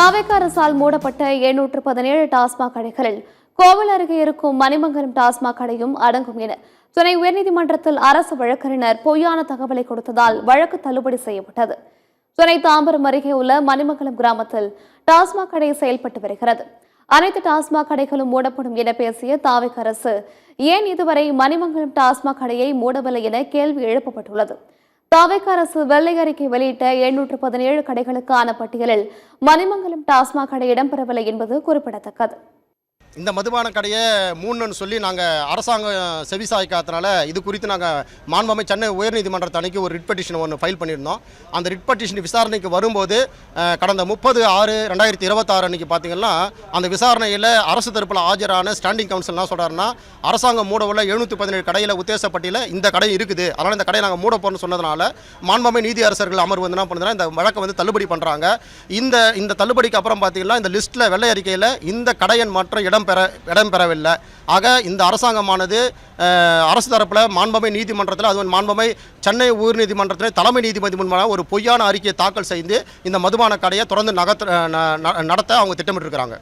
தாவேக அரசால் மூடப்பட்ட 717 டாஸ்மாக் கடைகளில் கோவில் அருகே இருக்கும் மணிமங்கலம் டாஸ்மாக் கடையும் அடங்கும் என சென்னை உயர்நீதிமன்றத்தில் அரசு வழக்கறிஞர் பொய்யான தகவலை கொடுத்ததால் வழக்கு தள்ளுபடி செய்யப்பட்டது. சென்னை தாம்பரம் அருகே உள்ள மணிமங்கலம் கிராமத்தில் டாஸ்மாக் கடை செயல்பட்டு வருகிறது. அனைத்து டாஸ்மாக் கடைகளும் மூடப்படும் என பேசிய தாவேக அரசு ஏன் இதுவரை மணிமங்கலம் டாஸ்மாக் கடையை மூடவில்லை என கேள்வி எழுப்பப்பட்டுள்ளது. தாவேக அரசு வெள்ளை அறிக்கை வெளியிட்ட 717 கடைகளுக்கான பட்டியலில் மணிமங்கலம் டாஸ்மாக் கடை இடம்பெறவில்லை என்பது குறிப்பிடத்தக்கது. இந்த மதுபான கடையை மூணுன்னு சொல்லி நாங்கள் அரசாங்கம் செவிசாய்க்காதனால இது குறித்து நாங்கள் மாண்புமிகு சென்னை உயர்நீதிமன்றத்து அன்னைக்கு ஒரு ரிட் பெட்டிஷன் ஒன்று ஃபைல் பண்ணியிருந்தோம். அந்த ரிட் பெட்டிஷன் விசாரணைக்கு வரும்போது கடந்த 30/6/2026 அன்றைக்கி பார்த்திங்கன்னா அந்த விசாரணையில் அரசு தரப்பில் ஆஜரான ஸ்டாண்டிங் கவுன்சில் என்ன சொல்கிறாருன்னா அரசாங்கம் மூட உள்ள 717 கடையில் உத்தேசப்பட்டியில் இந்த கடை இருக்குது, அதனால் இந்த கடையை நாங்கள் மூட போகிறோம்னு சொன்னதுனால மாண்புமிகு நீதி அரசர்கள் அமர்வு வந்து என்ன பண்ணுறதுனா இந்த வழக்கை வந்து தள்ளுபடி பண்ணுறாங்க. இந்த தள்ளுபடிக்கு அப்புறம் பார்த்திங்கன்னா இந்த லிஸ்ட்டில் வெள்ளை அறிக்கையில் இந்த கடையின் மற்ற இடம்பெறவில்லை. ஆக இந்த அரசாங்கமானது அரசு தரப்பில் மாண்புமிகு நீதிமன்றத்தில் அதுவும் மாண்புமிகு சென்னை உயர்நீதிமன்றத்தில் தலைமை நீதிபதி முன்பாக ஒரு பொய்யான அறிக்கையை தாக்கல் செய்து இந்த மதுபான கடையை தொடர்ந்து நடத்த அவங்க திட்டமிட்டிருக்கிறாங்க.